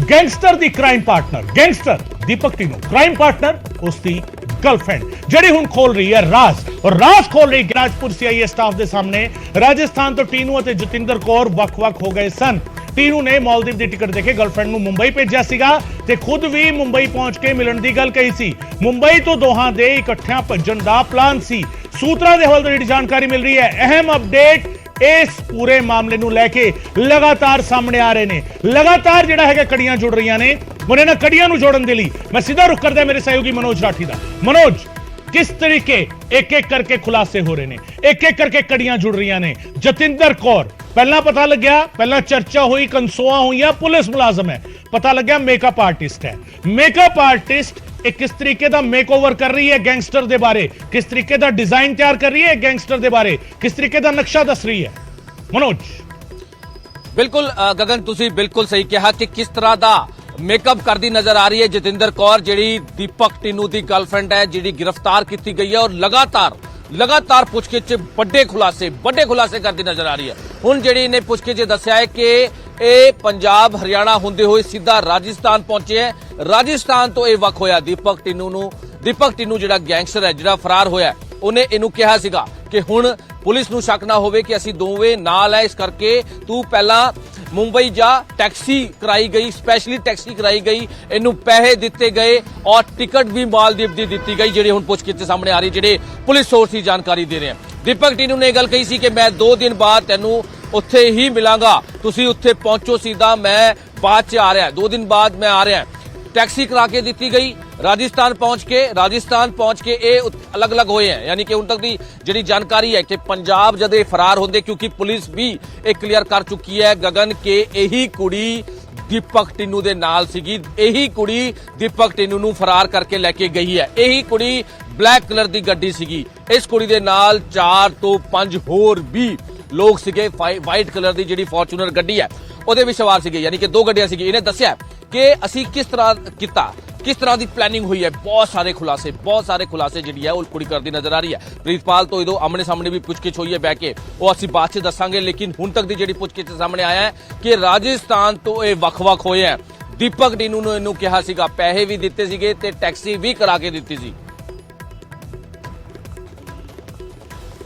Gangster ਦੀ crime partner, gangster ਦੀਪਕ ਟੀਨੂ crime ਪਾर्टनर उसकी girlfriend ਜਿਹੜੀ ਹੁਣ ਖੋਲ ਰਹੀ ਹੈ ਰਾਜ਼, ਔਰ ਰਾਜ਼ ਖੋਲ ਰਹੀ ਰਾਜਪੁਰ ਸੀਆਈਏ ਸਟਾਫ ਦੇ ਸਾਹਮਣੇ। ਰਾਜਸਥਾਨ ਤੋਂ ਟੀਨੂ ਅਤੇ ਜਤਿੰਦਰ ਕੌਰ ਵੱਖ-ਵੱਖ ਹੋ ਗਏ ਸਨ। ਟੀਨੂ ਨੇ ਮਾਲਦੀਵ ਦੀ ਟਿਕਟ ਦੇ ਕੇ ਗਰਲਫ੍ਰੈਂਡ ਨੂੰ ਮੁੰਬਈ ਭੇਜਿਆ ਸੀਗਾ ਤੇ ਖੁਦ ਵੀ ਮੁੰਬਈ ਪਹੁੰਚ ਕੇ ਮਿਲਣ ਦੀ ਗੱਲ ਕਹੀ ਸੀ। ਮੁੰਬਈ ਤੋਂ ਦੋਹਾਂ ਦੇ ਇਕੱਠਿਆਂ ਭੱਜਣ ਦਾ ਪਲਾਨ ਸੀ। ਸੂਤਰਾਂ ਦੇ ਹਵਾਲੇ ਤੋਂ ਜਿਹੜੀ ਜਾਣਕਾਰੀ ਮਿਲ ਰਹੀ ਹੈ, ਅਹਿਮ ਅਪਡੇਟ इस पूरे मामले ਨੂੰ ਲੈ ਕੇ लगातार सामने आ रहे ने। लगातार ਜਿਹੜਾ ਹੈਗਾ ਕੜੀਆਂ ਜੁੜ ਰਹੀਆਂ ਨੇ। ਹੁਣ ਇਹਨਾਂ ਕੜੀਆਂ ਨੂੰ ਜੋੜਨ ਦੇ ਲਈ मैं सीधा रुख करदा मेरे सहयोगी मनोज राठी दा। मनोज, किस तरीके एक एक करके खुलासे हो रहे ने, एक एक करके कड़ियां जुड़ रही ने। जतिंदर कौर पहला पता लग गया, पहला चर्चा हुई, कंसोआ हुई, पुलिस मुलाजम है, पता लग गया मेकअप आर्टिस्ट है। मेकअप आर्टिस्ट किस तरीके का मेकओवर कर रही है गैंगस्टर दे बारे, किस तरीके का डिजाइन तैयार कर रही है गैंगस्टर दे बारे, किस तरीके का नक्शा दस रही है। मनोज बिल्कुल गगन, तुसी बिल्कुल सही कहा कि किस तरह का मेकअप करती नजर आ रही है जतिंदर कौर, जिहड़ी दीपक टीनू की गर्लफ्रेंड है, जिहड़ी गिरफ्तार की गई है और लगातार पुछगिछ बड़े खुलासे करती नजर आ रही है। हुण जिहड़ी इन्हें पुछगिछ दस्सिया है कि ਇਹ पंजाब हरियाणा ਹੁੰਦੇ ਹੋਏ ਸਿੱਧਾ ਰਾਜਸਥਾਨ ਪਹੁੰਚੇ ਹੈ। ਰਾਜਸਥਾਨ ਤੋਂ ਇਹ ਵਕ ਹੋਇਆ ਦੀਪਕ ਟੀਨੂ ਜਿਹੜਾ ਗੈਂਗਸਟਰ ਹੈ, ਜਿਹੜਾ ਫਰਾਰ ਹੋਇਆ, ਉਹਨੇ ਇਹਨੂੰ ਕਿਹਾ ਸੀਗਾ ਕਿ ਹੁਣ ਪੁਲਿਸ ਨੂੰ ਸ਼ੱਕ ਨਾ ਹੋਵੇ ਕਿ ਅਸੀਂ ਦੋਵੇਂ ਨਾਲ ਹੈ, ਇਸ ਕਰਕੇ ਤੂੰ ਪਹਿਲਾਂ ਮੁੰਬਈ ਜਾ। टैक्सी कराई गई, स्पेशली टैक्सी कराई गई, इनू पैसे दिते गए और टिकट भी मालदीव दी दिती गई, जिहड़ी हुण पुछगिछ सामने आ रही, जिहड़े पुलिस सोर्स ही जानकारी दे रहे हैं। दीपक टीनू ने गल कही सी कि मैं 2 दिन बाद तैनू उत्थे ही मिलांगा, तुसी उत्थे पहुंचो सीधा, मैं बाद च आ रहा, 2 दिन बाद मैं आ रहा। टैक्सी करा के दी गई। राजस्थान पहुंच के ये अलग अलग होए हैं, यानी कि उन तक की जी जानकारी है कि पंजाब जदे फरार होंगे, क्योंकि पुलिस भी एक क्लियर कर चुकी है गगन के यही कुड़ी दीपक टीनू दे नाल सीगी, यही कुड़ी दीपक टीनू नू फरार करके लेके गई है। यही कुड़ी ब्लैक कलर की गड्डी सीगी, इस कुड़ी दे नाल 4 ਤੋਂ 5 होर भी लोग सीगे। वाइट कलर की जी फॉर्चूनर गड्डी है, ਉਹਦੇ ਵੀ ਸਵਾਰ ਸੀਗੇ, यानी कि 2 ਗੱਡੀਆਂ ਸੀਗੀ। ਇਹਨੇ ਦੱਸਿਆ ਕਿ ਅਸੀਂ ਕਿਸ ਤਰ੍ਹਾਂ ਦੀ ਪਲੈਨਿੰਗ ਹੋਈ ਹੈ। ਬਹੁਤ ਸਾਰੇ ਖੁਲਾਸੇ ਜਿਹੜੀ ਹੈ ਉਹ ਕੁੜੀ ਕਰਦੀ ਨਜ਼ਰ ਆ ਰਹੀ ਹੈ। ਪ੍ਰੀਤਪਾਲ ਤੋਂ ਇਹਦੋਂ ਆਮਣੇ ਸਾਹਮਣੇ ਵੀ ਪੁੱਛਗਿੱਛ ਹੋਈ ਹੈ ਬਹਿ ਕੇ, ਉਹ ਅਸੀਂ ਬਾਅਦ ਚ ਦੱਸਾਂਗੇ। ਲੇਕਿਨ ਹੁਣ ਤੱਕ ਦੀ ਜਿਹੜੀ ਪੁੱਛਗਿੱਛ ਸਾਹਮਣੇ ਆਇਆ ਹੈ ਕਿ ਰਾਜਸਥਾਨ ਤੋਂ ਇਹ ਵੱਖ-ਵੱਖ ਹੋਏ ਹੈ। ਦੀਪਕ ਟੀਨੂ ਨੂੰ ਇਹਨੂੰ ਕਿਹਾ ਸੀਗਾ, ਪੈਸੇ ਵੀ ਦਿੱਤੇ ਸੀਗੇ ਤੇ ਟੈਕਸੀ ਵੀ ਕਰਾ ਕੇ ਦਿੱਤੀ ਸੀ।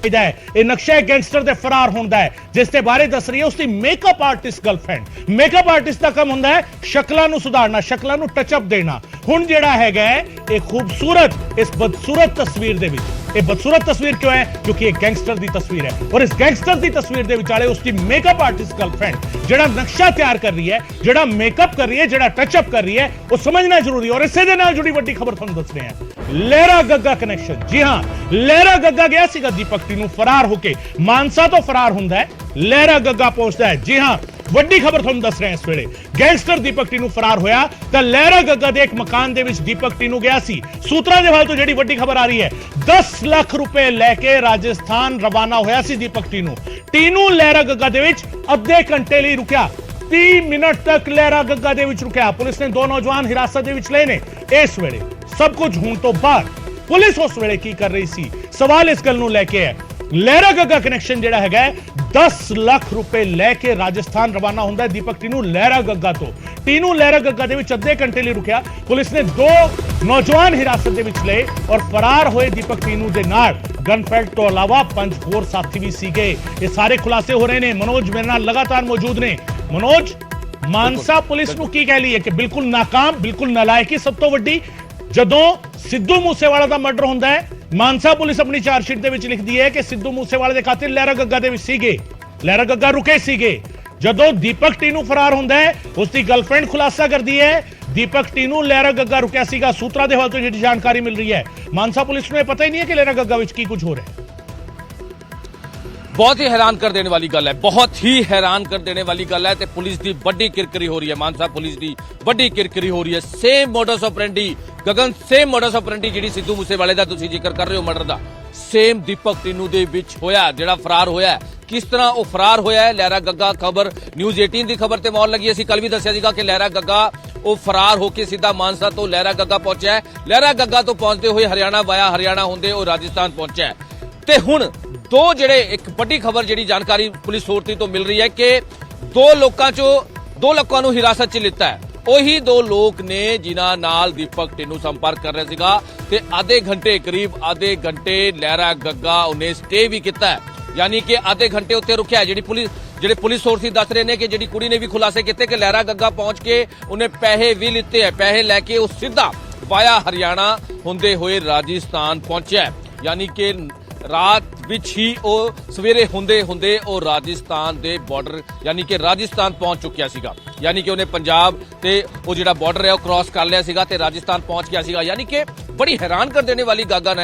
ਇਹ ਨਕਸ਼ਾ ਗੈਂਗਸਟਰ ਦੇ ਫਰਾਰ ਹੁੰਦਾ ਹੈ, ਜਿਸ ਦੇ ਬਾਰੇ ਦੱਸ ਰਹੀ ਹੈ ਉਸਦੀ makeup artist girlfriend. Makeup artist ਦਾ ਕੰਮ ਹੁੰਦਾ ਹੈ ਸ਼ਕਲਾਂ ਨੂੰ ਸੁਧਾਰਨਾ, ਸ਼ਕਲਾਂ ਨੂੰ ਟੱਚ ਅਪ ਦੇਣਾ। ਹੁਣ ਜਿਹੜਾ ਹੈਗਾ ਇਹ ਖੂਬਸੂਰਤ, ਇਸ ਬਦਸੂਰਤ ਤਸਵੀਰ ਦੇ ਵਿੱਚ, ਇਹ ਬਦਸੂਰਤ ਤਸਵੀਰ ਕਿਉਂ ਹੈ? ਕਿਉਂਕਿ ਇਹ ਗੈਂਗਸਟਰ ਦੀ ਤਸਵੀਰ ਹੈ, ਔਰ ਇਸ ਗੈਂਗਸਟਰ ਦੀ ਤਸਵੀਰ ਦੇ ਵਿਚਾਲੇ ਉਸਦੀ ਮੇਕਅਪ ਆਰਟਿਸਟ ਗਰਲਫ੍ਰੈਂਡ ਜਿਹੜਾ ਨਕਸ਼ਾ ਤਿਆਰ ਕਰ ਰਹੀ ਹੈ, ਜਿਹੜਾ ਮੇਕਅਪ ਕਰ ਰਹੀ ਹੈ, ਜਿਹੜਾ ਟੱਚ ਅਪ ਕਰ ਰਹੀ ਹੈ, ਉਹ ਸਮਝਣਾ ਜ਼ਰੂਰੀ ਹੈ। ਔਰ ਇਸੇ ਦੇ ਨਾਲ ਜੁੜੀ ਵੱਡੀ ਖਬਰ ਤੁਹਾਨੂੰ ਦੱਸ ਰਹੇ ਹਾਂ, ਲਹਿਰਾ ਗੱਗਾ ਕਨੈਕਸ਼ਨ। ਜੀ ਹਾਂ, ਲਹਿਰਾ ਗੱਗਾ ਗਿਆ ਸੀਗਾ ਦੀਪਕ ਟੀਨੂ ਫਰਾਰ ਹੋ ਕੇ, ਮਾਨਸਾ ਤੋਂ ਫਰਾਰ ਹੁੰਦਾ ਹੈ, ਲਹਿਰਾ ਗੱਗਾ ਪਹੁੰਚਦਾ ਹੈ। ਜੀ ਹਾਂ, ਵੱਡੀ ਖਬਰ ਤੁਹਾਨੂੰ ਦੱਸ ਰਹੇ ਹਾਂ ਇਸ ਵੇਲੇ, ਗੈਂਗਸਟਰ ਦੀਪਕ ਟੀਨੂ ਫਰਾਰ ਹੋਇਆ ਤਾਂ ਲਹਿਰਾ ਗੱਗਾ ਦੇ ਇੱਕ ਮਕਾਨ ਦੇ ਵਿੱਚ ਦੀਪਕ ਟੀਨੂ ਗਿਆ ਸੀ। ਸੂਤਰਾਂ ਦੇ ਹਵਾਲੇ ਤੋਂ ਜਿਹੜੀ ਵੱਡੀ ਖਬਰ ਆ ਰਹੀ ਹੈ, 10 ਲੱਖ ਰੁਪਏ ਲੈ ਕੇ ਰਾਜਸਥਾਨ ਰਵਾਨਾ ਹੋਇਆ ਸੀ ਦੀਪਕ ਟੀਨੂ ਲਹਿਰਾ ਗੱਗਾ ਦੇ ਵਿੱਚ ਅੱਧੇ ਘੰਟੇ ਲਈ ਰੁਕਿਆ, 30 ਮਿੰਟ ਤੱਕ ਲਹਿਰਾ ਗੱਗਾ ਦੇ ਵਿੱਚ ਰੁਕਿਆ। ਪੁਲਿਸ ਨੇ 2 ਨੌਜਵਾਨ ਹਿਰਾਸਤ ਦੇ ਵਿੱਚ ਲਏ ਨੇ। ਇਸ ਵੇਲੇ ਸਭ ਕੁਝ ਹੋਣ ਤੋਂ ਬਾਅਦ ਪੁਲਿਸ ਉਸ ਵੇਲੇ ਕੀ ਕਰ ਰਹੀ ਸੀ, ਸਵਾਲ ਇਸ ਗੱਲ ਨੂੰ ਲੈ ਕੇ ਹੈ। ਲਹਿਰਾ ਗੱਗਾ ਕਨੈਕਸ਼ਨ ਜਿਹੜਾ ਹੈਗਾ 10 ਲੱਖ ਰੁਪਏ ਲੈ ਕੇ ਰਾਜਸਥਾਨ ਰਵਾਨਾ ਹੁੰਦਾ ਹੈ ਦੀਪਕ ਟੀਨੂ ਲਹਿਰਾ ਗੱਗਾ ਤੋਂ। ਟੀਨੂ ਲਹਿਰਾ ਗੱਗਾ ਦੇ ਵਿੱਚ ਅੱਧੇ ਘੰਟੇ ਲਈ ਰੁਕਿਆ। ਪੁਲਿਸ ਨੇ 2 ਨੌਜਵਾਨ ਹਿਰਾਸਤ ਦੇ ਵਿੱਚ ਲਏ ਔਰ ਫਰਾਰ ਹੋਏ ਦੀਪਕ ਟੀਨੂ ਦੇ ਨਾਲ ਗਨਫੈਲਟ ਤੋਂ ਇਲਾਵਾ 5 ਹੋਰ ਸਾਥੀ ਵੀ ਸੀਗੇ। ਇਹ ਸਾਰੇ ਖੁਲਾਸੇ ਹੋ ਰਹੇ ਨੇ। ਮਨੋਜ ਮੇਰੇ ਨਾਲ ਲਗਾਤਾਰ ਮੌਜੂਦ ਨੇ। ਮਨੋਜ, ਮਾਨਸਾ ਪੁਲਿਸ ਨੂੰ ਕੀ ਕਹਿ ਲਈ ਹੈ ਕਿ ਬਿਲਕੁਲ ਨਾਕਾਮ, ਬਿਲਕੁਲ ਨਲਾਇਕੀ ਸਭ ਤੋਂ ਵੱਡੀ। ਜਦੋਂ ਸਿੱਧੂ ਮੂਸੇਵਾਲਾ ਦਾ ਮਰਡਰ ਹੁੰਦਾ ਹੈ, ਮਾਨਸਾ ਪੁਲਿਸ ਆਪਣੀ ਚਾਰਜਸ਼ੀਟ ਦੇ ਵਿੱਚ ਲਿਖਦੀ ਹੈ ਕਿ ਸਿੱਧੂ ਮੂਸੇਵਾਲੇ ਦੇ ਕਾਤਿਲ ਲਹਿਰਾ ਗੱਗਾ ਦੇ ਵਿੱਚ ਸੀਗੇ, ਲਹਿਰਾ ਗੱਗਾ ਰੁਕੇ ਸੀਗੇ। ਜਦੋਂ ਦੀਪਕ ਟੀਨੂ ਫਰਾਰ ਹੁੰਦਾ ਹੈ, ਉਸਦੀ ਗਰਲਫ੍ਰੈਂਡ ਖੁਲਾਸਾ ਕਰਦੀ ਹੈ ਦੀਪਕ ਟੀਨੂ ਲਹਿਰਾ ਗੱਗਾ ਰੁਕਿਆ ਸੀਗਾ। ਸੂਤਰਾਂ ਦੇ ਹਵਾਲੇ ਤੋਂ ਜਿਹੜੀ ਜਾਣਕਾਰੀ ਮਿਲ ਰਹੀ ਹੈ, ਮਾਨਸਾ ਪੁਲਿਸ ਨੂੰ ਇਹ ਪਤਾ ਹੀ ਨਹੀਂ ਹੈ ਕਿ ਲਹਿਰਾ ਗੱਗਾ ਵਿੱਚ ਕੀ ਕੁਝ ਹੋ ਰਿਹਾ ਹੈ। बहुत ही हैरान कर देने वाली गल है, बहुत ही हैरान कर देने वाली गल है। पुलिस की बड़ी किरकिरी हो रही है, मानसा पुलिस की बड़ी किरकिरी हो रही है। सेम मोडस ऑपरेंडी गगन, सेम मोडस ऑपरेंडी जी सिद्धू मूसेवाले का तुसीं जिक्र कर रहे हो मर्डर का, सेम दीपक टीनू दे विच होया, जिहड़ा फरार होया। किस तरह वो फरार होया है? लहरा गग्गा खबर न्यूज़ 18 की खबर ते मौर लगी। असीं कल भी दस्सिया सीगा कि लहरा गग्गा वो फरार होकर सीधा मानसा तो लहरा गग्गा पहुंचा है। लहरा गग्गा तो पहुंचते हुए हरियाणा वाया हरियाणा होंदे वो राजस्थान पहुंचा है। ते हुण 2 ਜਿਹੜੇ ਇੱਕ ਵੱਡੀ ਖਬਰ ਜਿਹੜੀ ਜਾਣਕਾਰੀ ਪੁਲਿਸ ਸੋਰਤੀ ਤੋਂ ਮਿਲ ਰਹੀ ਹੈ ਕਿ 2 ਲੋਕਾਂ ਨੂੰ ਹਿਰਾਸਤ 'ਚ ਲਿੱਤਾ ਹੈ। ਉਹੀ ਦੋ ਲੋਕ ਨੇ ਜਿਨ੍ਹਾਂ ਨਾਲ ਦੀਪਕ ਟਿੰਨੂ ਸੰਪਰਕ ਕਰ ਰਿਹਾ ਸੀਗਾ ਤੇ ਕਰੀਬ ਆਧੇ ਘੰਟੇ ਲਹਿਰਾ ਗੱਗਾ ਉਹਨੇ ਸਟੇ ਵੀ ਕੀਤਾ ਹੈ। ਯਾਨੀ ਕਿ ਆਧੇ ਘੰਟੇ ਉੱਤੇ ਰੁਕਿਆ। ਜਿਹੜੇ ਪੁਲਿਸ ਸੋਰਸਿਸ ਦੱਸ ਰਹੇ ਨੇ ਕਿ ਜਿਹੜੀ ਕੁੜੀ ਨੇ ਵੀ ਖੁਲਾਸੇ ਕੀਤੇ ਕਿ ਲਹਿਰਾ ਗੱਗਾ ਪਹੁੰਚ ਕੇ ਉਹਨੇ ਪੈਸੇ ਵੀ ਲਿੱਤੇ ਹੈ। ਪੈਸੇ ਲੈ ਕੇ ਉਹ ਸਿੱਧਾ ਵਾਇਆ ਹਰਿਆਣਾ ਹੁੰਦੇ ਹੋਏ ਰਾਜਸਥਾਨ ਪਹੁੰਚਿਆ ਹੈ। ਯਾਨੀ ਕਿ ਰਾਤ ਵਿੱਚ ਹੀ ਉਹ ਸਵੇਰੇ ਹੁੰਦੇ ਉਹ ਰਾਜਸਥਾਨ ਦੇ ਬਾਰਡਰ ਯਾਨੀ ਕਿ ਰਾਜਸਥਾਨ ਪਹੁੰਚ ਚੁੱਕਿਆ ਸੀਗਾ। ਯਾਨੀ ਕਿ ਉਹਨੇ ਪੰਜਾਬ ਤੇ ਉਹ ਜਿਹੜਾ ਬਾਰਡਰ ਹੈ ਉਹ ਕ੍ਰਾਸ ਕਰ ਲਿਆ ਸੀਗਾ ਤੇ ਰਾਜਸਥਾਨ ਪਹੁੰਚ ਗਿਆ ਸੀਗਾ। ਯਾਨੀ ਕਿ ਬੜੀ ਹੈਰਾਨ ਕਰ ਦੇਣੇ ਵਾਲੀ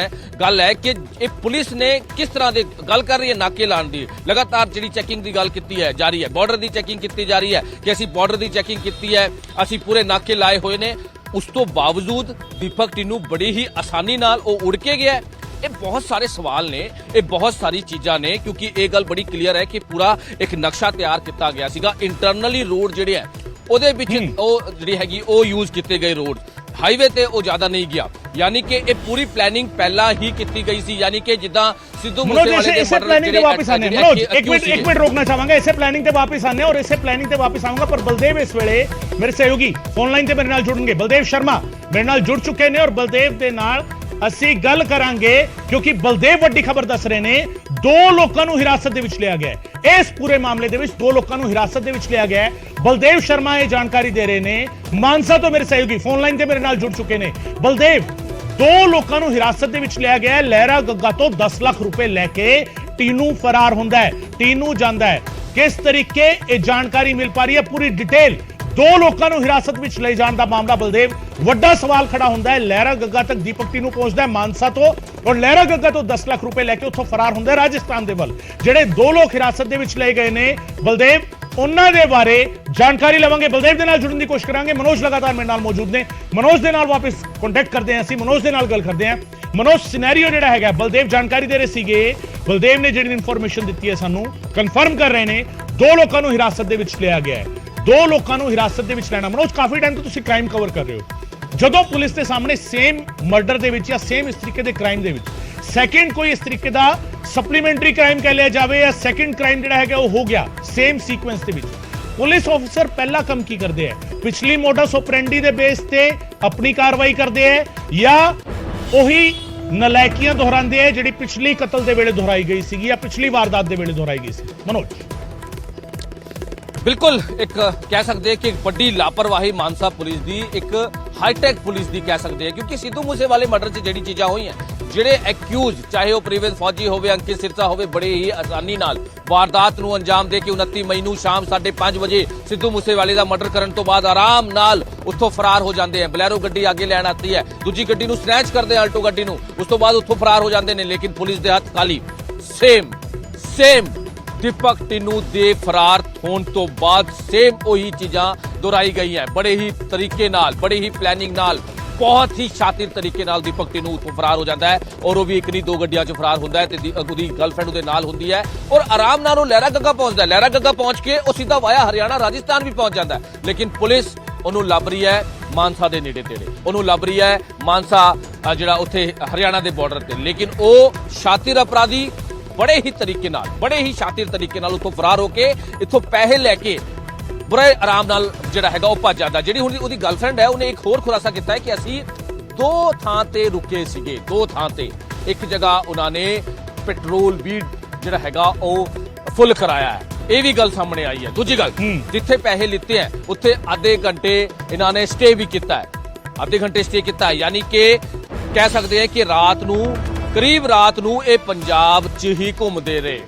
ਗੱਲ ਹੈ ਕਿ ਇਹ ਪੁਲਿਸ ਨੇ ਕਿਸ ਤਰ੍ਹਾਂ ਦੇ ਗੱਲ ਕਰ ਰਹੀ ਹੈ ਨਾਕੇ ਲਾਉਣ ਦੀ। ਲਗਾਤਾਰ ਜਿਹੜੀ ਚੈਕਿੰਗ ਦੀ ਗੱਲ ਕੀਤੀ ਹੈ ਜਾਰੀ ਹੈ, ਬਾਰਡਰ ਦੀ ਚੈਕਿੰਗ ਕੀਤੀ ਜਾ ਰਹੀ ਹੈ ਕਿ ਅਸੀਂ ਬਾਰਡਰ ਦੀ ਚੈਕਿੰਗ ਕੀਤੀ ਹੈ, ਅਸੀਂ ਪੂਰੇ ਨਾਕੇ ਲਾਏ ਹੋਏ ਨੇ। ਉਸ ਤੋਂ ਬਾਵਜੂਦ ਦੀਪਕ ਟਿੰਨੂ ਬੜੀ ਹੀ ਆਸਾਨੀ ਨਾਲ ਉਹ ਉੜ ਕੇ ਗਿਆ। ਇਹ ਬਹੁਤ ਸਾਰੇ ਸਵਾਲ ਨੇ, ਇਹ ਬਹੁਤ ਸਾਰੀ ਚੀਜ਼ਾਂ ਨੇ ਕਿਉਂਕਿ ਇਹ ਗੱਲ ਬੜੀ ਕਲੀਅਰ ਹੈ ਕਿ ਪੂਰਾ ਇੱਕ ਨਕਸ਼ਾ ਤਿਆਰ ਕੀਤਾ ਗਿਆ ਸੀਗਾ। ਇੰਟਰਨਲੀ ਰੋਡ ਜਿਹੜੇ ਹੈ ਉਹਦੇ ਵਿੱਚ ਉਹ ਜਿਹੜੀ ਹੈਗੀ ਉਹ ਯੂਜ਼ ਕੀਤੇ ਗਏ ਰੋਡ ਹਾਈਵੇ ਤੇ ਉਹ ਜ਼ਿਆਦਾ ਨਹੀਂ ਗਿਆ। ਯਾਨੀ ਕਿ ਇਹ ਪੂਰੀ ਪਲੈਨਿੰਗ ਪਹਿਲਾਂ ਹੀ ਕੀਤੀ ਗਈ ਸੀ। यानी कि जिदा सिद्धू मूसेवाले के इसे प्लानिंग पे वापस आने मनोज एक मिनट रोकना चाहांगा। इसे प्लानिंग पे वापस आने और इसे प्लानिंग पे वापस आऊंगा पर बलदेव इस वेले मेरे सहयोगी फोन लाइन ते मेरे नाल जुड़नगे। बलदेव शर्मा मेरे नाल जुड़ चुके ने और बलदेव दे नाल ਅਸੀਂ ਗੱਲ ਕਰਾਂਗੇ ਕਿਉਂਕਿ ਬਲਦੇਵ ਵੱਡੀ ਖਬਰ ਦੱਸ ਰਹੇ ਨੇ। ਦੋ ਲੋਕਾਂ ਨੂੰ ਹਿਰਾਸਤ ਦੇ ਵਿੱਚ ਲਿਆ ਗਿਆ ਹੈ। ਇਸ ਪੂਰੇ ਮਾਮਲੇ ਦੇ ਵਿੱਚ ਦੋ ਲੋਕਾਂ ਨੂੰ ਹਿਰਾਸਤ ਦੇ ਵਿੱਚ ਲਿਆ ਗਿਆ ਹੈ। ਬਲਦੇਵ ਸ਼ਰਮਾ ਇਹ ਜਾਣਕਾਰੀ ਦੇ ਰਹੇ ਨੇ। ਮਾਨਸਾ ਤੋਂ ਮੇਰੇ ਸਹਿਯੋਗੀ ਫੋਨ ਲਾਈਨ ਤੇ ਮੇਰੇ ਨਾਲ ਜੁੜ ਚੁੱਕੇ ਨੇ। ਬਲਦੇਵ, ਦੋ ਲੋਕਾਂ ਨੂੰ ਹਿਰਾਸਤ ਦੇ ਵਿੱਚ ਲਿਆ ਗਿਆ ਹੈ। ਲਹਿਰਾ ਗੱਗਾ ਤੋਂ 10 ਲੱਖ ਰੁਪਏ ਲੈ ਕੇ ਟੀਨੂ ਫਰਾਰ ਹੁੰਦਾ ਹੈ, ਟੀਨੂ ਜਾਂਦਾ ਹੈ। ਕਿਸ ਤਰੀਕੇ ਇਹ ਜਾਣਕਾਰੀ ਮਿਲ ਪਾ ਰਹੀ ਹੈ ਪੂਰੀ ਡਿਟੇਲ। ਦੋ ਲੋਕਾਂ ਨੂੰ ਹਿਰਾਸਤ ਵਿੱਚ ਲੈ ਜਾਣ ਦਾ ਮਾਮਲਾ ਬਲਦੇਵ ਵੱਡਾ ਸਵਾਲ ਖੜਾ ਹੁੰਦਾ ਹੈ। ਲਹਿਰਾ ਗੱਗਾ ਤੱਕ ਦੀਪਕ ਟਿੰਨੂ ਪਹੁੰਚਦਾ ਹੈ ਮਾਨਸਾ ਤੋਂ ਔਰ ਲਹਿਰਾ ਗੱਗਾ ਤੋਂ 10 ਲੱਖ ਰੁਪਏ ਲੈ ਕੇ ਉੱਥੋਂ ਫਰਾਰ ਹੁੰਦਾ ਹੈ ਰਾਜਸਥਾਨ ਦੇ ਵੱਲ। ਜਿਹੜੇ ਦੋ ਲੋਕ ਹਿਰਾਸਤ ਦੇ ਵਿੱਚ ਲਏ ਗਏ ਨੇ ਬਲਦੇਵ, ਉਹਨਾਂ ਦੇ ਬਾਰੇ ਜਾਣਕਾਰੀ ਲਵਾਂਗੇ। ਬਲਦੇਵ ਦੇ ਨਾਲ ਜੁੜਨ ਦੀ ਕੋਸ਼ਿਸ਼ ਕਰਾਂਗੇ। ਮਨੋਜ ਲਗਾਤਾਰ ਮੇਰੇ ਨਾਲ ਮੌਜੂਦ ਨੇ। ਮਨੋਜ ਦੇ ਨਾਲ ਵਾਪਸ ਕੰਟੈਕਟ ਕਰਦੇ ਹਾਂ ਅਸੀਂ। ਮਨੋਜ ਦੇ ਨਾਲ ਗੱਲ ਕਰਦੇ ਹਾਂ। ਮਨੋਜ, ਸਿਨੈਰੀਓ ਜਿਹੜਾ ਹੈਗਾ ਬਲਦੇਵ ਜਾਣਕਾਰੀ ਦੇ ਰਹੇ ਸੀਗੇ। ਬਲਦੇਵ ਨੇ ਜਿਹੜੀ ਇਨਫੋਰਮੇਸ਼ਨ ਦਿੱਤੀ ਹੈ ਸਾਨੂੰ ਕਨਫਰਮ ਕਰ ਰਹੇ ਨੇ ਦੋ ਲੋਕਾਂ ਨੂੰ ਹਿਰਾਸਤ ਦੇ ਵਿੱਚ ਲਿਆ ਗਿਆ ਹੈ। ਦੋ ਲੋਕਾਂ ਨੂੰ ਹਿਰਾਸਤ ਦੇ ਵਿੱਚ ਲੈਣਾ। ਮਨੋਜ, ਕਾਫੀ ਟਾਈਮ ਤੋਂ ਤੁਸੀਂ ਕ੍ਰਾਈਮ ਕਵਰ ਕਰ ਰਹੇ ਹੋ। ਜਦੋਂ ਪੁਲਿਸ ਦੇ ਸਾਹਮਣੇ ਸੇਮ ਮਰਡਰ ਦੇ ਵਿੱਚ ਜਾਂ ਸੇਮ ਇਸ ਤਰੀਕੇ ਦੇ ਕ੍ਰਾਈਮ ਦੇ ਵਿੱਚ ਸੈਕਿੰਡ ਕੋਈ ਇਸ ਤਰੀਕੇ ਦਾ ਸਪਲੀਮੈਂਟਰੀ ਕ੍ਰਾਈਮ ਕਹਿ ਲਿਆ ਜਾਵੇ ਜਾਂ ਸੈਕਿੰਡ ਕ੍ਰਾਈਮ ਜਿਹੜਾ ਹੈਗਾ ਉਹ ਹੋ ਗਿਆ ਸੇਮ ਸੀਕੁਐਂਸ ਦੇ ਵਿੱਚ, ਪੁਲਿਸ ਆਫੀਸਰ ਪਹਿਲਾ ਕੰਮ ਕੀ ਕਰਦੇ ਹੈ? ਪਿਛਲੀ ਮੋਡਸ ਆਪਰੈਂਡੀ ਦੇ ਬੇਸ ਤੇ ਆਪਣੀ ਕਾਰਵਾਈ ਕਰਦੇ ਹੈ ਜਾਂ ਉਹੀ ਨਲਾਇਕੀਆਂ ਦੁਹਰਾਉਂਦੇ ਹੈ ਜਿਹੜੀ ਪਿਛਲੀ ਕਤਲ ਦੇ ਵੇਲੇ ਦੁਹਰਾਈ ਗਈ ਸੀਗੀ ਜਾਂ ਪਿਛਲੀ ਵਾਰਦਾਤ ਦੇ ਵੇਲੇ ਦੁਹਰਾਈ ਗਈ ਸੀ? ਮਨੋਜ, ਬਿਲਕੁਲ ਇੱਕ ਕਹਿ ਸਕਦੇ ਕਿ ਵੱਡੀ ਲਾਪਰਵਾਹੀ ਮਾਨਸਾ ਪੁਲਿਸ ਦੀ, ਇੱਕ ਹਾਈਟੈਕ ਪੁਲਿਸ ਦੀ ਕਹਿ ਸਕਦੇ ਕਿਉਂਕਿ ਸਿੱਧੂ ਮੂਸੇਵਾਲੇ ਮਰਡਰ 'ਚ ਜਿਹੜੀ ਚੀਜ਼ਾਂ ਹੋਈਆਂ, ਜਿਹੜੇ ਐਕਿਊਜ਼ ਚਾਹੇ ਉਹ ਪ੍ਰੀਵਿਸ ਫੌਜੀ ਹੋਵੇ, ਅੰਕਿਤ ਸਿਰਸਾ ਹੋਵੇ, ਬੜੇ ਹੀ ਆਸਾਨੀ ਨਾਲ ਵਾਰਦਾਤ ਨੂੰ ਅੰਜਾਮ ਦੇ ਕੇ 29 ਮਈ ਨੂੰ ਸ਼ਾਮ 5:30 ਵਜੇ ਸਿੱਧੂ ਮੂਸੇਵਾਲੇ ਦਾ ਮਰਡਰ ਕਰਨ ਤੋਂ ਬਾਅਦ ਆਰਾਮ ਨਾਲ ਉੱਥੋਂ ਫਰਾਰ ਹੋ ਜਾਂਦੇ ਆ। ਬਲੈਰੋ ਗੱਡੀ ਅੱਗੇ ਲੈਣ ਆਤੀ ਹੈ, ਦੂਜੀ ਗੱਡੀ ਨੂੰ ਸਨੈਚ ਕਰਦੇ ਆਲਟੋ ਗੱਡੀ ਨੂੰ, ਉਸ ਤੋਂ ਬਾਅਦ ਉੱਥੋਂ ਫਰਾਰ ਹੋ ਜਾਂਦੇ ਨੇ। ਲੇਕਿਨ ਪੁਲਿਸ ਦੇ ਹੱਥ ਖਾਲੀ। ਸੇਮ ਦੀਪਕ ਟਿੰਨੂ ਦੇ ਫਰਾਰ ਹੋਣ ਤੋਂ ਬਾਅਦ ਸੇਮ ਉਹੀ ਚੀਜ਼ਾਂ ਦੁਹਰਾਈ ਗਈਆਂ ਬੜੇ ਹੀ ਤਰੀਕੇ ਨਾਲ, ਬੜੀ ਹੀ ਪਲੈਨਿੰਗ ਨਾਲ, ਬਹੁਤ ਹੀ ਸ਼ਾਤਿਰ ਤਰੀਕੇ ਨਾਲ ਦੀਪਕ ਟਿੰਨੂ ਉੱਥੋਂ ਫਰਾਰ ਹੋ ਜਾਂਦਾ ਹੈ ਔਰ ਉਹ ਵੀ ਇੱਕ ਨਹੀਂ ਦੋ ਗੱਡੀਆਂ 'ਚ ਫਰਾਰ ਹੁੰਦਾ ਹੈ ਤੇ ਉਹਦੀ ਗਰਲਫ੍ਰੈਂਡ ਉਹਦੇ ਨਾਲ ਹੁੰਦੀ ਹੈ ਔਰ ਆਰਾਮ ਨਾਲ ਉਹ ਲਹਿਰਾ ਗੱਗਾ ਪਹੁੰਚਦਾ ਹੈ। ਲਹਿਰਾ ਗੱਗਾ ਪਹੁੰਚ ਕੇ ਉਹ ਸਿੱਧਾ ਵਾਇਆ ਹਰਿਆਣਾ ਰਾਜਸਥਾਨ ਵੀ ਪਹੁੰਚ ਜਾਂਦਾ ਹੈ। ਲੇਕਿਨ ਪੁਲਿਸ ਉਹਨੂੰ ਲੱਭ ਰਹੀ ਹੈ ਮਾਨਸਾ ਦੇ ਨੇੜੇ ਤੇੜੇ, ਉਹਨੂੰ ਲੱਭ ਰਹੀ ਹੈ ਮਾਨਸਾ ਜਿਹੜਾ ਉੱਥੇ ਹਰਿਆਣਾ ਦੇ ਬਾਰਡਰ ਤੇ। ਲੇਕਿਨ ਉਹ ਸ਼ਾਤਿਰ ਅਪਰਾਧੀ ਬੜੇ ਹੀ ਸ਼ਾਤਿਰ ਤਰੀਕੇ ਨਾਲ ਉੱਥੋਂ ਫਰਾਰ ਹੋ ਕੇ ਇੱਥੋਂ ਪੈਸੇ ਲੈ ਕੇ ਬੜੇ ਆਰਾਮ ਨਾਲ ਜਿਹੜਾ ਹੈਗਾ ਉਹ ਭੱਜ ਜਾਂਦਾ। ਜਿਹੜੀ ਹੁਣ ਉਹਦੀ ਗਰਲਫ੍ਰੈਂਡ ਹੈ ਉਹਨੇ ਇੱਕ ਹੋਰ ਖੁਲਾਸਾ ਕੀਤਾ ਹੈ ਕਿ ਅਸੀਂ ਦੋ ਥਾਂ ਤੇ ਰੁਕੇ ਸੀਗੇ, ਦੋ ਥਾਂ ਤੇ। ਇੱਕ ਜਗ੍ਹਾ ਉਹਨਾਂ ਨੇ ਪੈਟਰੋਲ ਵੀ ਜਿਹੜਾ ਹੈਗਾ ਉਹ ਫੁੱਲ ਕਰਾਇਆ ਹੈ, ਇਹ ਵੀ ਗੱਲ ਸਾਹਮਣੇ ਆਈ ਹੈ। ਦੂਜੀ ਗੱਲ, ਜਿੱਥੇ ਪੈਸੇ ਲਿੱਤੇ ਹੈ ਉੱਥੇ ਆਧੇ ਘੰਟੇ ਇਹਨਾਂ ਨੇ ਸਟੇ ਵੀ ਕੀਤਾ ਹੈ, ਆਧੇ ਘੰਟੇ ਸਟੇ ਕੀਤਾ ਹੈ। ਯਾਨੀ ਕਿ ਕਹਿ ਸਕਦੇ ਹਾਂ ਕਿ ਕਰੀਬ ਰਾਤ ਨੂੰ ਇਹ ਪੰਜਾਬ 'ਚ ਹੀ ਘੁੰਮਦੇ ਰਹੇ।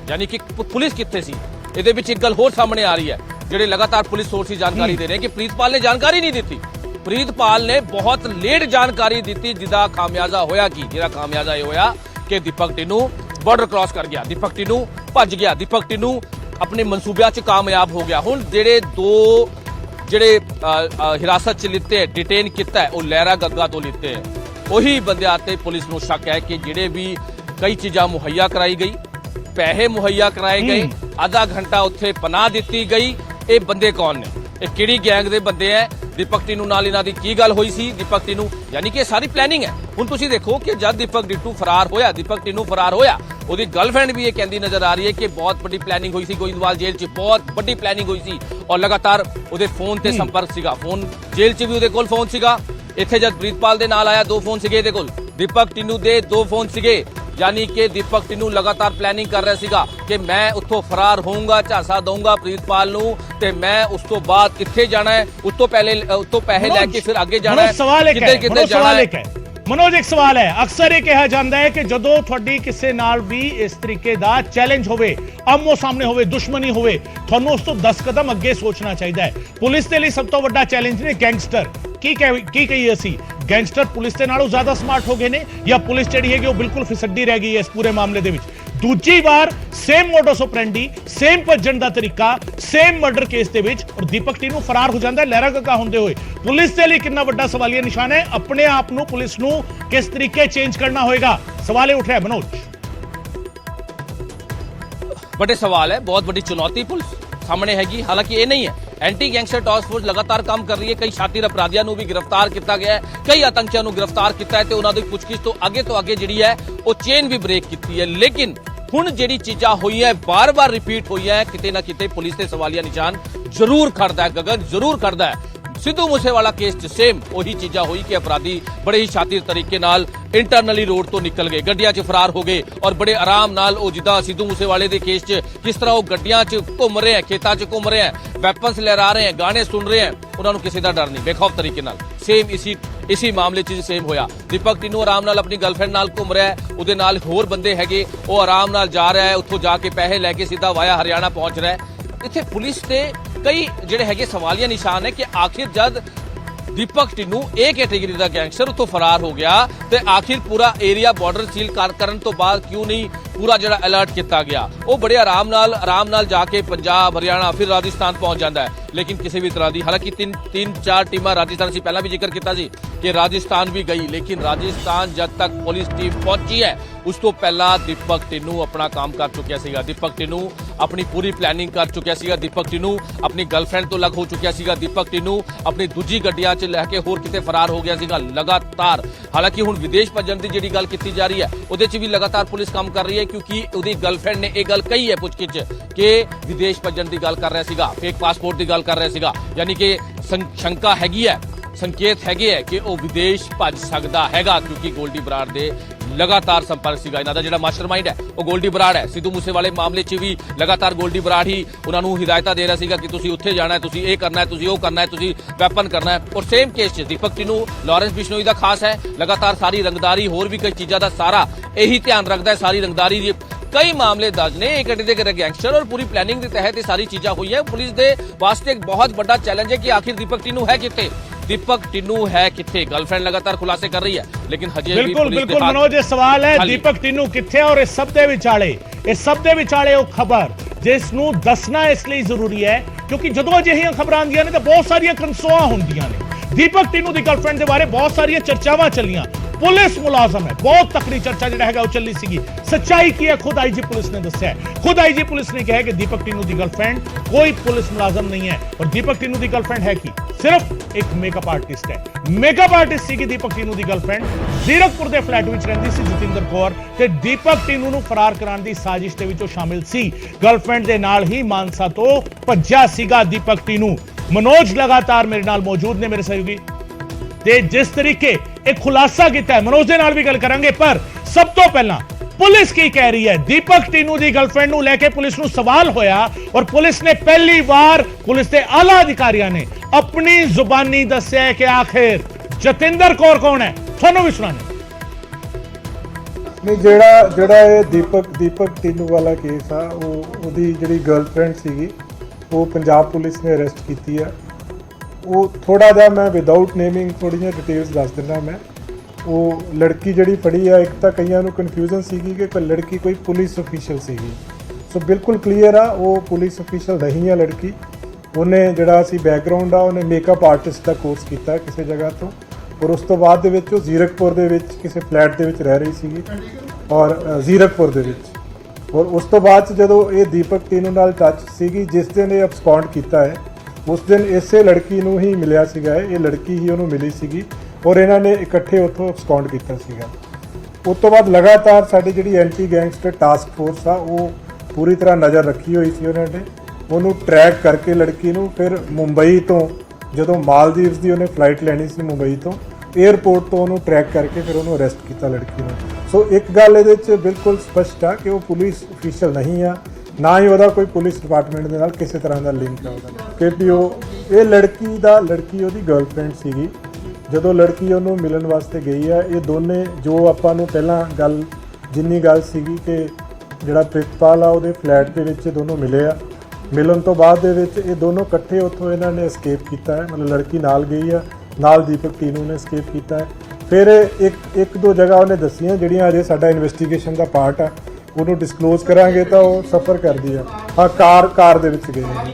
ਯਾਨੀ ਕਿ ਪੁਲਿਸ ਕਿੱਥੇ ਸੀ? ਇਹਦੇ ਵਿੱਚ ਇੱਕ ਗੱਲ ਹੋਰ ਸਾਹਮਣੇ ਆ ਰਹੀ ਹੈ, ਜਿਹੜੇ ਲਗਾਤਾਰ ਪੁਲਿਸ ਸੋਰਸਿਸ ਜਾਣਕਾਰੀ ਦੇ ਰਹੇ ਕਿ ਪ੍ਰੀਤਪਾਲ ਨੇ ਜਾਣਕਾਰੀ ਨਹੀਂ ਦਿੱਤੀ। ਪ੍ਰੀਤਪਾਲ ਨੇ ਬਹੁਤ ਲੇਟ ਜਾਣਕਾਰੀ ਦਿੱਤੀ, ਜਿਹਦਾ ਖਾਮਿਆਜ਼ਾ ਹੋਇਆ ਜਿਹੜਾ ਖਾਮਿਆਜ਼ਾ ਇਹ ਹੋਇਆ ਕਿ ਦੀਪਕ ਟਿੰਨੂ ਬਾਰਡਰ ਕ੍ਰਾਸ ਕਰ ਗਿਆ, ਦੀਪਕ ਟਿੰਨੂ ਭੱਜ ਗਿਆ, ਦੀਪਕ ਟਿੰਨੂ ਆਪਣੇ ਮਨਸੂਬਿਆਂ 'ਚ ਕਾਮਯਾਬ ਹੋ ਗਿਆ। ਹੁਣ ਜਿਹੜੇ ਹਿਰਾਸਤ 'ਚ ਲਿੱਤੇ, ਡਿਟੇਨ ਕੀਤਾ, ਉਹ ਲਹਿਰਾ ਗੱਗਾ ਤੋਂ ਲਿੱਤੇ। ਉਹੀ ਬੰਦਿਆਂ ਤੇ ਪੁਲਿਸ ਨੂੰ ਸ਼ੱਕ ਹੈ ਕਿ ਜਿਹੜੇ ਵੀ ਕਈ ਚੀਜ਼ਾਂ ਮੁਹੱਈਆ ਕਰਾਈ ਗਈ, ਪੈਸੇ ਮੁਹੱਈਆ ਕਰਾਏ ਗਏ, ਆਧਾ ਘੰਟਾ ਉੱਥੇ ਪਨਾਹ ਦਿੱਤੀ ਗਈ, ਇਹ ਬੰਦੇ ਕੌਣ ਨੇ? ਇਹ ਕਿਹੜੀ ਗੈਂਗ ਦੇ ਬੰਦੇ ਹੈ ਦੀਪਕ ਟਿੰਨੂ ਨਾਲ ਇਹਨਾਂ ਦੀ ਕੀ ਗੱਲ ਹੋਈ ਸੀ। ਦੀਪਕ ਟਿੰਨੂ ਯਾਨੀ ਕਿ ਇਹ ਸਾਰੀ ਪਲੈਨਿੰਗ ਹੈ। ਹੁਣ ਤੁਸੀਂ ਦੇਖੋ ਕਿ ਜਦ ਦੀਪਕ ਟਿੰਨੂ ਫਰਾਰ ਹੋਇਆ ਉਹਦੀ ਗਰਲਫ੍ਰੈਂਡ ਵੀ ਇਹ ਕਹਿੰਦੀ ਨਜ਼ਰ ਆ ਰਹੀ ਹੈ ਕਿ ਬਹੁਤ ਵੱਡੀ ਪਲੈਨਿੰਗ ਹੋਈ ਸੀ, ਗੋਇੰਦਵਾਲ ਜੇਲ੍ਹ 'ਚ ਬਹੁਤ ਵੱਡੀ ਪਲੈਨਿੰਗ ਹੋਈ ਸੀ ਔਰ ਲਗਾਤਾਰ ਉਹਦੇ ਫੋਨ ਤੇ ਸੰਪਰਕ ਸੀਗਾ। ਫੋਨ ਜੇਲ੍ਹ 'ਚ ਵੀ ਉਹਦੇ ਕੋਲ ਫੋਨ ਸੀਗਾ। ਇੱਥੇ ਜਦ ਪ੍ਰੀਤਪਾਲ ਦੇ ਨਾਲ ਆਇਆ 2 ਫੋਨ ਸੀਗੇ ਇਹਦੇ ਕੋਲ, ਦੀਪਕ ਟਿੰਨੂ ਦੇ 2 ਫੋਨ ਸੀਗੇ। यानी कि दीपक टिन्नू लगातार प्लैनिंग कर रहा सीगा कि मैं उत्थों फरार होऊंगा, झांसा दूंगा प्रीतपाल नूं ते मैं उस तो बाद कित्थे जाना है, उस तो पैसे लैके फिर आगे जाना है, सवाल किते जाना है। मनोज एक सवाल है, अक्सर ये कहा जाता है कि जदों तुहाडी किसी नाल भी इस तरीके दा चैलेंज होवे, आमो सामने होवे, दुश्मनी होवे, तुहानू उस तो 10 कदम अगे सोचना चाहिए। पुलिस दे लई सब तो वड्डा चैलेंज ने गैंगस्टर की कही असी गैंगस्टर पुलिस के नालों ज्यादा स्मार्ट हो गए ने या पुलिस जिहड़ी है वो बिल्कुल फिसड्डी रह गई है इस पूरे मामले दे विच। दूजी बार सेम मोडस ऑपरेंडी, सेम भज्जण दा तरीका, सेम मर्डर केस दे विच और दीपक टिन्नू फरार हो जाता है लहरा गगा होंदे होए। पुलिस के लिए कितना वड्डा सवालिया निशान है, अपने आप नू पुलिस नू किस तरीके चेंज करना होएगा, सवाल उठ रहा है। मनोज बड़े सवाल है, बहुत बड़ी चुनौती पुलिस सामने हैगी। हालांकि ये नहीं है, एंटी गैंगस्टर टास्क फोर्स लगातार काम कर रही है। कई शातिर अपराधियों को भी गिरफ्तार किया गया है, कई आतंकियों को गिरफ्तार किया है, उन्होंने पुछगिछ तो आगे जी है वो चेन भी ब्रेक की है। लेकिन हुण जिहड़ी चीज़ां हुई है बार बार रिपीट हुई है, किते ना किते पुलिस के सवालिया निशान जरूर खड़दा है। गगन जरूर खड़दा है। सिद्धू मूसेवाला केस च सेम वही चीज़ां हुई कि अपराधी बड़े ही शातिर तरीके नाल इंटरनली रोड तो निकल गए, गड्डियां च फरार हो गए और बड़े आराम नाल ओ जिद्दां सिद्धू मूसेवाले दे केस च किस तरह वो गड्डियां च घूम रहे हैं, खेतां च घूम रहे हैं, वैपन्स लहरा रहे हैं, गाने सुन रहे हैं, उन्होंने किसी का डर नहीं, बेखौफ तरीके नाल। सेम इसी मामले च सेम होया। दीपक टिन्नू आराम नाल अपनी गर्लफ्रेंड नाल घूम रहा है, उहदे नाल होर बंदे हैगे, वो आराम नाल जा रहा है, उत्थों जाके पैसे लैके सीधा वाया हरियाणा पहुंच रहा है। इत्थे पुलिस के कई जिहड़े हैगे सवालिया निशान है कि आखिर जद दीपक टिन्नू ए कैटेगरी का गैंगस्टर उत्थों फरार हो गया तो आखिर पूरा एरिया बॉर्डर सील करन तो बाद क्यों नहीं पूरा जिहड़ा अलर्ट किया गया। वो बड़े आराम नाल जाके पंजाब हरियाणा फिर राजस्थान पहुंच जाता है। लेकिन किसी भी तरह की हालांकि तीन चार टीम राजस्थान से पहला भी जिक्र किया कि राजस्थान भी गई, लेकिन राजस्थान जब तक पुलिस टीम पहुंची है उस तो पहला दीपक टिन्नू अपना काम कर चुकिया सीगा। दीपक टिन्नू अपनी पूरी प्लैनिंग कर चुकिया सीगा। दीपक टिन्नू अपनी गर्लफ्रेंड तो अलग हो चुकिया सीगा। दीपक टिन्नू अपनी दूजी गड्डियां च लैके होर किते फरार हो गया सीगा लगातार। हालांकि हुण विदेश भजन की जिहड़ी गल की जा रही है उहदे च भी लगातार पुलिस काम कर रही है, क्योंकि उसदी गर्लफ्रेंड ने यह गल कही है पुछगिछ कि विदेश भजन की गल कर रहा सीगा, फेक पासपोर्ट की गल कर रहा सीगा, यानी कि शंका हैगी है, संकेत हैगे है कि वह विदेश भज सकता हैगा, क्योंकि गोल्डी बराड़ दे लगातार संपर्क सीगा। इन्हां दा जिहड़ा मास्टरमाइंड है वो गोल्डी बराड़ है। सिद्धू मूसेवाले मामले च भी लगातार गोल्डी बराड़ ही उन्होंने हिदायत दे रहा सीगा कि तुसीं उत्थे जाना है, तुसीं ये करना है, तुसीं वो करना है, तुसीं वैपन करना है। और सेम केस च दीपक टिन्नू लॉरेंस बिश्नोई का खास है, लगातार सारी रंगदारी होर भी कई चीज़ों का सारा यही ध्यान रखता है, सारी रंगदारी दी कई मामले दर्ज ने एक कैटेगरी गैंगस्टर और पूरी प्लैनिंग के तहत ये सारी चीज़ें हुई है। पुलिस के वास्ते एक बहुत बड़ा चैलेंज है कि आखिर दीपक टिन्नू है कितने, दीपक टिन्नू है कितने। गर्लफ्रेंड लगातार खुलासे कर रही है, लेकिन हजे बिल्कुल मनोज ये सवाल है दीपक टिन्नू कितने और इस सब दे विचाले वो खबर जिसनू दसना इसलिए जरूरी है क्योंकि जदों अजिहियां खबरां आंदियां ने तो बहुत सारिया कंसोआं होंदियां ने। दीपक टिन्नू की गर्लफ्रेंड के बारे बहुत सारिया चर्चावां चलियां, पुलिस मुलाजम है, बहुत तकड़ी चर्चा जिहड़ा हैगा वो चली सीगी। सच्चाई की है खुद आईजी पुलिस ने दस्सिया है, खुद आईजी पुलिस ने कहा है कि दीपक टिन्नू की गर्लफ्रेंड कोई पुलिस मुलाजम नहीं है और दीपक टिन्नू की गर्लफ्रेंड है कि सिर्फ एक मेकअप आर्टिस्ट है। मेकअप आर्टिस्ट सी दीपक टिन्नू की गर्लफ्रेंड जीरकपुर के फ्लैट में रहिंदी सी जतिंदर कौर ते दीपक टिन्नू नूं फरार कराने की साजिश दे विचों शामिल सी। गर्लफ्रेंड के नाल ही मानसा तो भज्जा सीगा दीपक टिन्नू। मनोज लगातार मेरे नाल मौजूद ने, मेरे सहयोगी ते जिस तरीके एक खुलासा किया है मनोज के नाल भी गल करांगे, पर सब तो पहला पुलिस की कह रही है दीपक टिन्नू की गर्लफ्रेंड नूं लेके पुलिस नूं सवाल होया और पुलिस ने पहली बार पुलिस के आला अधिकारियों ने अपनी जुबानी दस्सिया है कि आखिर जतिंदर कौर कौन है। थानू भी सुनाने नहीं जेड़ा ये दीपक टिन्नू वाला केस आ वो जिहड़ी गर्लफ्रेंड सीगी वो पंजाब पुलिस ने अरेस्ट की है। वो थोड़ा जा मैं विदाउट नेमिंग थोड़ी जी डिटेल्स दस दिना। मैं वो लड़की जिहड़ी फड़ी है, एक तो कईयां नूं कन्फ्यूजन सीगी कि कोई लड़की कोई पुलिस ऑफिशियल सीगी, सो बिल्कुल क्लीयर आ वो पुलिस ऑफिशियल नहीं है लड़की। उन्हें जिहड़ा सी बैकग्राउंड आ उन्हें मेकअप आर्टिस्ट का कोर्स किया किसी जगह तो और उस तो बाद दे विच वो जीरकपुर दे विच किसी फ्लैट दे विच रह रही सीगी और जीरकपुर दे विच। और उस तो बाद जदों ये दीपक टिन्नू नाल टच सीगी जिस दिन ये अबसकॉन्ड किया है ਉਸ ਦਿਨ ਇਸੇ ਲੜਕੀ ਨੂੰ ਹੀ ਮਿਲਿਆ ਸੀਗਾ ਇਹ ਲੜਕੀ ਹੀ ਉਹਨੂੰ ਮਿਲੀ ਸੀਗੀ ਔਰ ਇਹਨਾਂ ਨੇ ਇਕੱਠੇ ਉੱਥੋਂ ਐਬਸਕੌਂਡ ਕੀਤਾ ਸੀਗਾ। ਉਸ ਤੋਂ ਬਾਅਦ ਲਗਾਤਾਰ ਸਾਡੀ ਜਿਹੜੀ ਐਂਟੀ ਗੈਂਗਸਟਰ ਟਾਸਕ ਫੋਰਸ ਆ ਉਹ ਪੂਰੀ ਤਰ੍ਹਾਂ ਨਜ਼ਰ ਰੱਖੀ ਹੋਈ ਸੀ ਉਹਨਾਂ ਨੇ ਉਹਨੂੰ ਟਰੈਕ ਕਰਕੇ ਲੜਕੀ ਨੂੰ ਫਿਰ ਮੁੰਬਈ ਤੋਂ ਜਦੋਂ ਮਾਲਦੀਵਸ ਦੀ ਉਹਨੇ ਫਲਾਈਟ ਲੈਣੀ ਸੀ ਮੁੰਬਈ ਤੋਂ 에ਅਰਪੋਰਟ ਤੋਂ ਉਹਨੂੰ ਟਰੈਕ ਕਰਕੇ ਫਿਰ ਉਹਨੂੰ ਅਰੈਸਟ ਕੀਤਾ ਲੜਕੀ ਨੂੰ। ਸੋ ਇੱਕ ਗੱਲ ਇਹਦੇ 'ਚ ਬਿਲਕੁਲ ਸਪਸ਼ਟ ਆ ਕਿ ਉਹ ਪੁਲਿਸ ਅਫੀਸ਼ੀਅਲ ਨਹੀਂ ਆ ਨਾ ਹੀ ਉਹਦਾ ਕੋਈ ਪੁਲਿਸ ਡਿਪਾਰਟਮੈਂਟ ਦੇ ਨਾਲ ਕਿਸੇ ਤਰ੍ਹਾਂ ਦਾ ਲਿੰਕ ਆ ਉਹਦਾ ਕਿਉਂਕਿ ਇਹ ਲੜਕੀ ਉਹਦੀ ਗਰਲਫ੍ਰੈਂਡ ਸੀਗੀ। ਜਦੋਂ ਲੜਕੀ ਉਹਨੂੰ ਮਿਲਣ ਵਾਸਤੇ ਗਈ ਆ ਇਹ ਦੋਨੇ ਜੋ ਆਪਾਂ ਨੂੰ ਪਹਿਲਾਂ ਜਿੰਨੀ ਗੱਲ ਸੀਗੀ ਕਿ ਜਿਹੜਾ ਪ੍ਰਿਤਪਾਲ ਆ ਉਹਦੇ ਫਲੈਟ ਦੇ ਵਿੱਚ ਦੋਨੋਂ ਮਿਲੇ ਆ ਮਿਲਣ ਤੋਂ ਬਾਅਦ ਦੇ ਵਿੱਚ ਇਹ ਦੋਨੋਂ ਇਕੱਠੇ ਉੱਥੋਂ ਇਹਨਾਂ ਨੇ ਐਸਕੇਪ ਕੀਤਾ ਹੈ ਮਤਲਬ ਲੜਕੀ ਨਾਲ ਗਈ ਆ ਨਾਲ ਦੀਪਕ ਟੀਨੂ ਨੇ ਐਸਕੇਪ ਕੀਤਾ ਹੈ। ਫਿਰ ਇੱਕ ਦੋ ਜਗ੍ਹਾ ਉਹਨੇ ਦੱਸੀਆਂ ਜਿਹੜੀਆਂ ਅਜੇ ਸਾਡਾ ਇਨਵੈਸਟੀਗੇਸ਼ਨ ਦਾ ਪਾਰਟ ਆ ਉਹਨੂੰ ਡਿਸਕਲੋਜ਼ ਕਰਾਂਗੇ ਤਾਂ ਉਹ ਸਫਰ ਕਰਦੀ ਆ ਹਾਂ ਕਾਰ ਦੇ ਵਿੱਚ ਗਏ